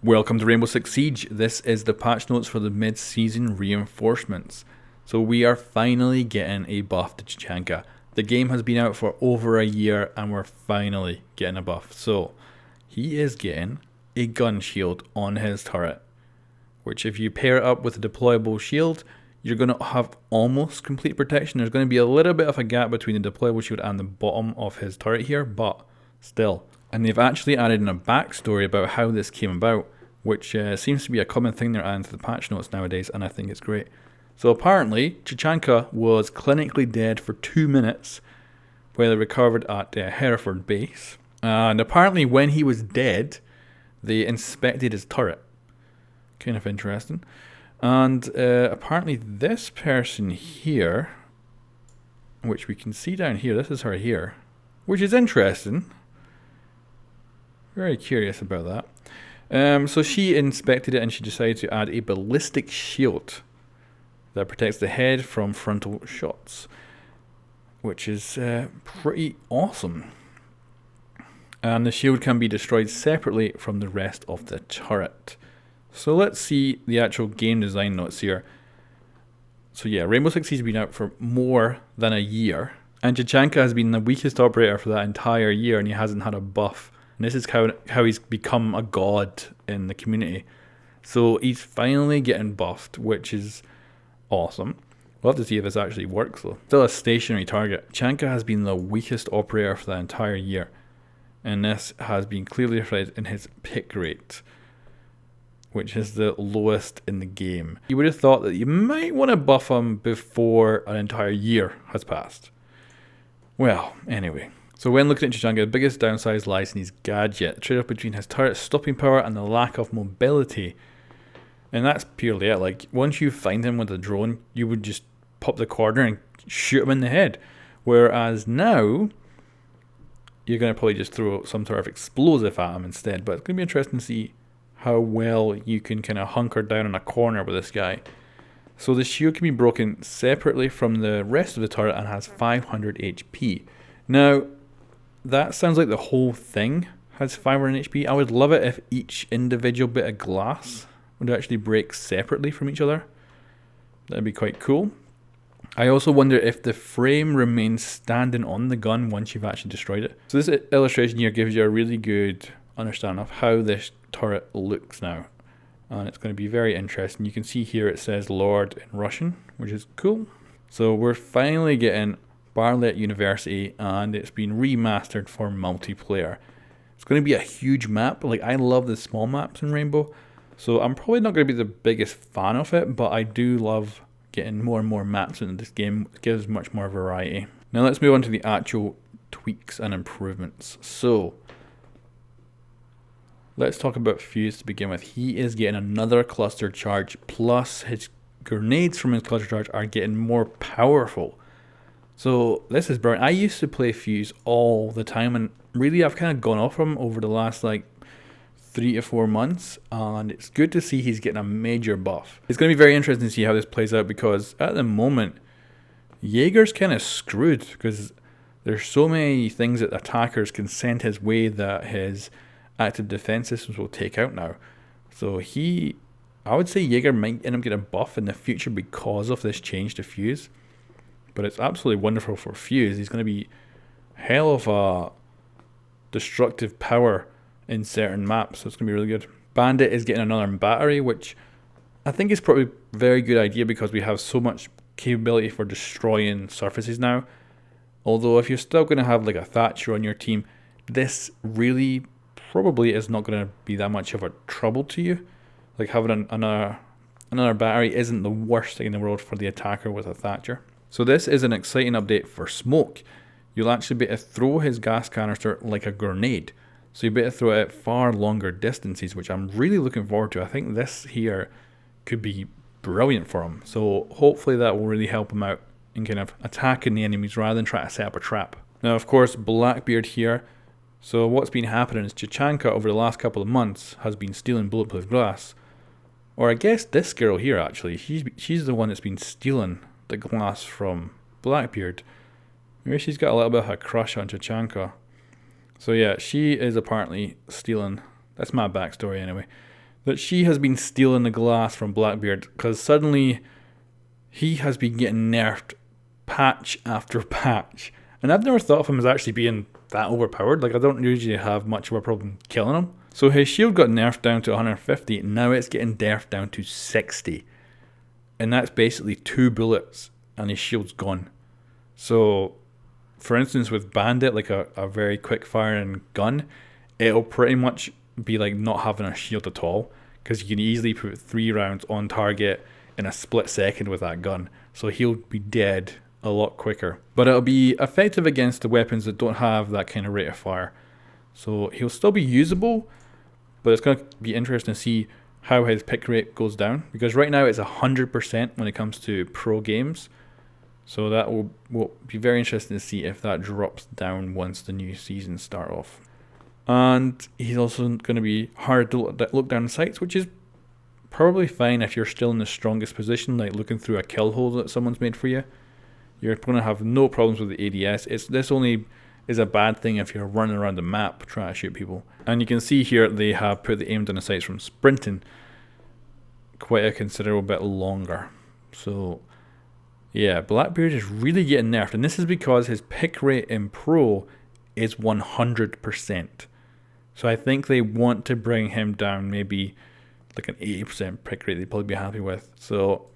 Welcome to Rainbow Six Siege. This is the patch notes for the mid-season reinforcements. So we are finally getting a buff to Chonka. The game has been out for over a year and we're finally getting a buff. So he is getting a gun shield on his turret, which if you pair it up with a deployable shield, you're going to have almost complete protection. There's going to be a little bit of a gap between the deployable shield and the bottom of his turret here, but still. And they've actually added in a backstory about how this came about, which seems to be a common thing they're adding to the patch notes nowadays, and I think it's great. So apparently, Chonka was clinically dead for 2 minutes, where they recovered at Hereford base. And apparently when he was dead, they inspected his turret. Kind of interesting. And apparently this person here, which we can see down here, this is her here, which is interesting. Very curious about that. So she inspected it and she decided to add a ballistic shield that protects the head from frontal shots, which is pretty awesome. And the shield can be destroyed separately from the rest of the turret. So let's see the actual game design notes here. So yeah, Rainbow Six Siege has been out for more than a year, and Chonka has been the weakest operator for that entire year, and he hasn't had a buff. And this is how he's become a god in the community. So he's finally getting buffed, which is awesome. We'll have to see if this actually works though. Still a stationary target. Chonka has been the weakest operator for the entire year, and this has been clearly reflected in his pick rate, which is the lowest in the game. You would have thought that you might want to buff him before an entire year has passed. Well, anyway. So when looking at Chonka, the biggest downside lies in his gadget. The trade-off between his turret stopping power and the lack of mobility. And that's purely it. Like, once you find him with a drone, you would just pop the corner and shoot him in the head. Whereas now, you're going to probably just throw some sort of explosive at him instead. But it's going to be interesting to see how well you can kind of hunker down in a corner with this guy. So the shield can be broken separately from the rest of the turret and has 500 HP. Now, that sounds like the whole thing has 500 HP. I would love it if each individual bit of glass would actually break separately from each other. That'd be quite cool. I also wonder if the frame remains standing on the gun once you've actually destroyed it. So this illustration here gives you a really good understanding of how this turret looks now. And it's going to be very interesting. You can see here it says Lord in Russian, which is cool. So we're finally getting Bartlett University, and it's been remastered for multiplayer. It's going to be a huge map. Like, I love the small maps in Rainbow, so I'm probably not going to be the biggest fan of it, but I do love getting more and more maps into this game. It gives much more variety. Now let's move on to the actual tweaks and improvements. So let's talk about Fuse to begin with. He is getting another cluster charge, plus his grenades from his cluster charge are getting more powerful. So this is brilliant. I used to play Fuse all the time, and really I've kind of gone off him over the last like 3 to 4 months, and it's good to see he's getting a major buff. It's going to be very interesting to see how this plays out, because at the moment Jaeger's kind of screwed because there's so many things that attackers can send his way that his active defense systems will take out now. So I would say Jaeger might end up getting a buff in the future because of this change to Fuse. But it's absolutely wonderful for Fuse. He's going to be hell of a destructive power in certain maps, so it's going to be really good. Bandit is getting another battery, which I think is probably a very good idea because we have so much capability for destroying surfaces now. Although if you're still going to have like a Thatcher on your team, this really probably is not going to be that much of a trouble to you. Like, having another battery isn't the worst thing in the world for the attacker with a Thatcher. So this is an exciting update for Smoke. You'll actually be able to throw his gas canister like a grenade. So you'll be able to throw it at far longer distances, which I'm really looking forward to. I think this here could be brilliant for him. So hopefully that will really help him out in kind of attacking the enemies rather than trying to set up a trap. Now, of course, Blackbeard here. So what's been happening is Chonka over the last couple of months has been stealing bulletproof glass. Or I guess this girl here actually, she's the one that's been stealing the glass from Blackbeard. Maybe she's got a little bit of a crush on Chonka. So yeah, she is apparently stealing, that's my backstory anyway, that she has been stealing the glass from Blackbeard, because suddenly he has been getting nerfed patch after patch. And I've never thought of him as actually being that overpowered. Like, I don't usually have much of a problem killing him. So his shield got nerfed down to 150, now it's getting nerfed down to 60. And that's basically 2 bullets and his shield's gone. So, for instance, with Bandit, like a very quick firing gun, it'll pretty much be like not having a shield at all, because you can easily put 3 rounds on target in a split second with that gun. So he'll be dead a lot quicker. But it'll be effective against the weapons that don't have that kind of rate of fire. So he'll still be usable, but it's going to be interesting to see how his pick rate goes down, because right now it's 100% when it comes to pro games. So that will be very interesting to see if that drops down once the new season start off. And he's also going to be hard to look down sights, which is probably fine if you're still in the strongest position, like looking through a kill hole that someone's made for you. You're going to have no problems with the ADS. This only is a bad thing if you're running around the map trying to shoot people. And you can see here they have put the aim down the sights from sprinting quite a considerable bit longer. So yeah, Blackbeard is really getting nerfed, and this is because his pick rate in Pro is 100%. So I think they want to bring him down maybe like an 80% pick rate they'd probably be happy with. So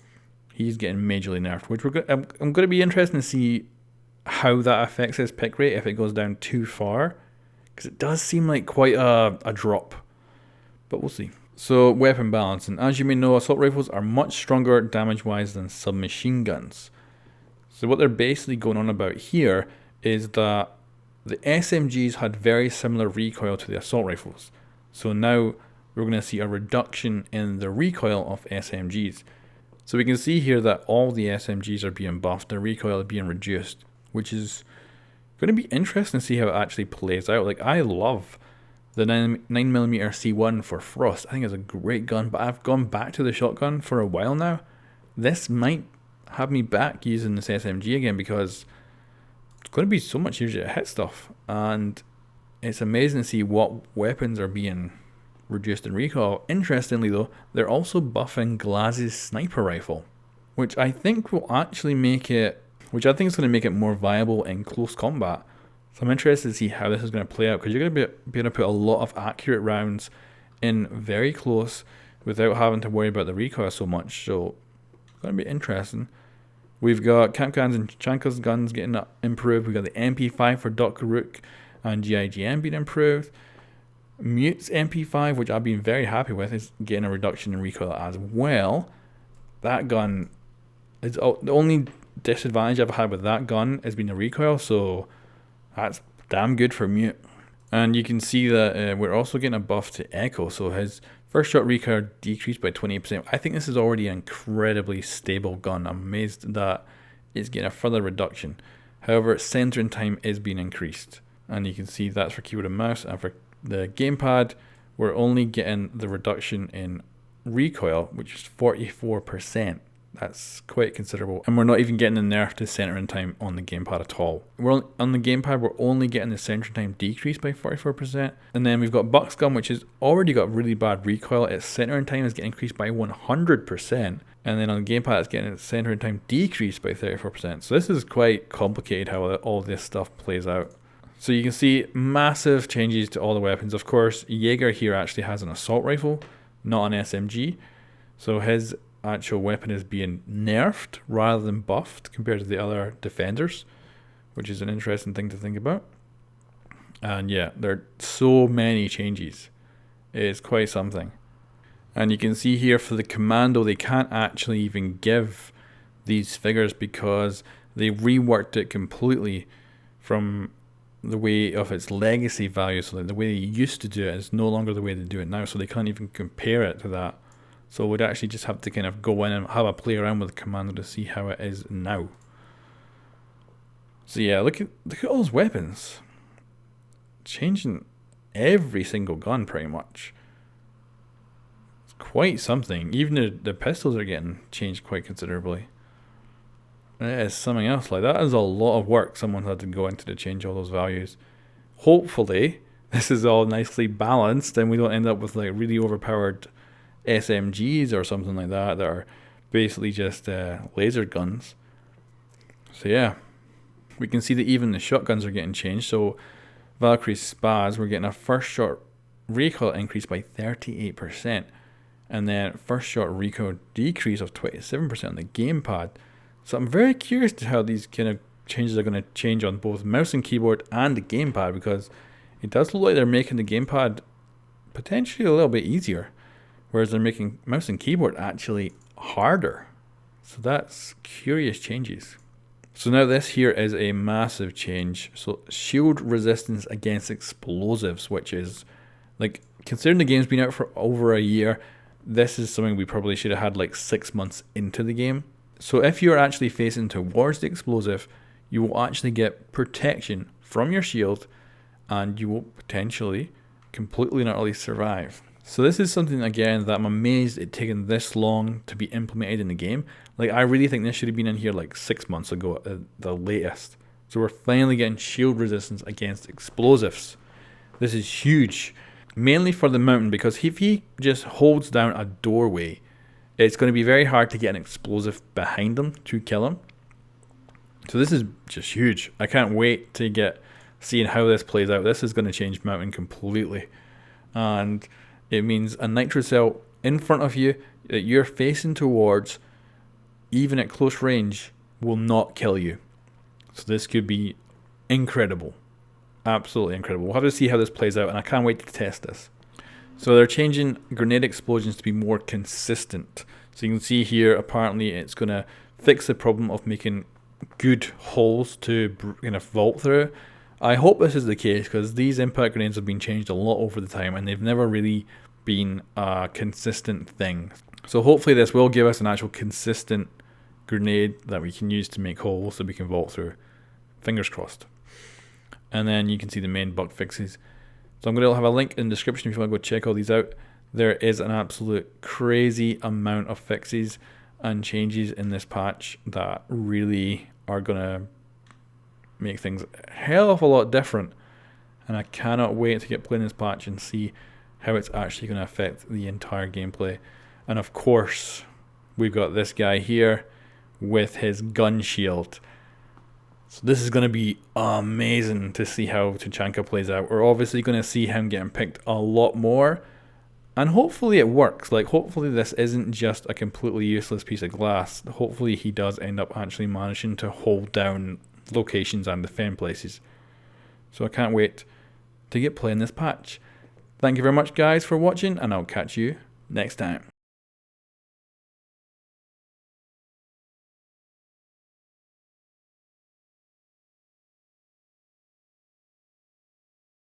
he's getting majorly nerfed, which I'm going to be interested to see how that affects his pick rate if it goes down too far, because it does seem like quite a drop, but we'll see. So weapon balance, and as you may know, assault rifles are much stronger damage wise than submachine guns. So what they're basically going on about here is that the SMGs had very similar recoil to the assault rifles. So now we're going to see a reduction in the recoil of SMGs. So we can see here that all the SMGs are being buffed, their recoil is being reduced, which is going to be interesting to see how it actually plays out. Like, I love the 9mm C1 for Frost. I think it's a great gun, but I've gone back to the shotgun for a while now. This might have me back using this SMG again, because it's going to be so much easier to hit stuff, and it's amazing to see what weapons are being reduced in recoil. Interestingly though, they're also buffing Glaz's sniper rifle, which I think will actually make it, which I think is going to make it more viable in close combat. So I'm interested to see how this is going to play out, because you're going to be able to put a lot of accurate rounds in very close without having to worry about the recoil so much. So it's going to be interesting. We've got Capcan's and Chonka's guns getting improved. We've got the MP5 for Dr. Rook and GIGN being improved. Mute's MP5, which I've been very happy with, is getting a reduction in recoil as well. That gun is the only disadvantage I've had with that gun has been the recoil, so that's damn good for Mute. And you can see that we're also getting a buff to Echo, so his first shot recoil decreased by 28%. I think this is already an incredibly stable gun. I'm amazed that it's getting a further reduction. However, centering time is being increased, and you can see that's for keyboard and mouse. And for the gamepad, we're only getting the reduction in recoil, which is 44%. That's quite considerable, and we're not even getting the nerf to centering time on the gamepad at all. On the gamepad, we're only getting the centering time decreased by 44%. And then we've got Buck's gun, which has already got really bad recoil. Its centering time is getting increased by 100%. And then on the gamepad, it's getting its centering time decreased by 34%. So this is quite complicated how all this stuff plays out. So you can see massive changes to all the weapons. Of course, Jaeger here actually has an assault rifle, not an SMG. So his actual weapon is being nerfed rather than buffed compared to the other defenders, which is an interesting thing to think about. And yeah, there are so many changes. It's quite something. And you can see here for the commando, they can't actually even give these figures because they reworked it completely from the way of its legacy value. So the way they used to do it is no longer the way they do it now, so they can't even compare it to that. So we'd actually just have to kind of go in and have a play around with the commando to see how it is now. So yeah, look at all those weapons. Changing every single gun pretty much. It's quite something. Even the pistols are getting changed quite considerably. It is something else. Like, that is a lot of work someone had to go into to change all those values. Hopefully this is all nicely balanced and we don't end up with like really overpowered SMGs or something like that are basically just laser guns. So yeah, we can see that even the shotguns are getting changed. So Valkyrie's Spas, we're getting a first shot recoil increase by 38%, and then first shot recoil decrease of 27% on the gamepad. So I'm very curious to how these kind of changes are going to change on both mouse and keyboard and the gamepad, because it does look like they're making the gamepad potentially a little bit easier, whereas they're making mouse and keyboard actually harder. So that's curious changes. So now this here is a massive change. So shield resistance against explosives, which is, like, considering the game's been out for over a year, this is something we probably should have had like 6 months into the game. So if you're actually facing towards the explosive, you will actually get protection from your shield, and you will potentially completely and utterly survive. So this is something, again, that I'm amazed it taken this long to be implemented in the game. Like, I really think this should have been in here like 6 months ago at the latest. So we're finally getting shield resistance against explosives. This is huge, mainly for the mountain, because if he just holds down a doorway, it's going to be very hard to get an explosive behind him to kill him. So this is just huge. I can't wait to get seeing how this plays out. This is going to change mountain completely. And it means a nitro cell in front of you that you're facing towards, even at close range, will not kill you. So this could be incredible. Absolutely incredible. We'll have to see how this plays out, and I can't wait to test this. So they're changing grenade explosions to be more consistent. So you can see here, apparently it's going to fix the problem of making good holes to kind of vault through. I hope this is the case, because these impact grenades have been changed a lot over the time, and they've never really been a consistent thing. So hopefully this will give us an actual consistent grenade that we can use to make holes so we can vault through. Fingers crossed. And then you can see the main bug fixes. So I'm going to have a link in the description if you want to go check all these out. There is an absolute crazy amount of fixes and changes in this patch that really are going to make things a hell of a lot different. And I cannot wait to get playing this patch and see how it's actually going to affect the entire gameplay. And of course, we've got this guy here with his gun shield. So this is going to be amazing to see how Chonka plays out. We're obviously going to see him getting picked a lot more, and hopefully it works. Like, hopefully this isn't just a completely useless piece of glass. Hopefully he does end up actually managing to hold down locations and defend places. So I can't wait to get playing this patch. Thank you very much, guys, for watching, and I'll catch you next time.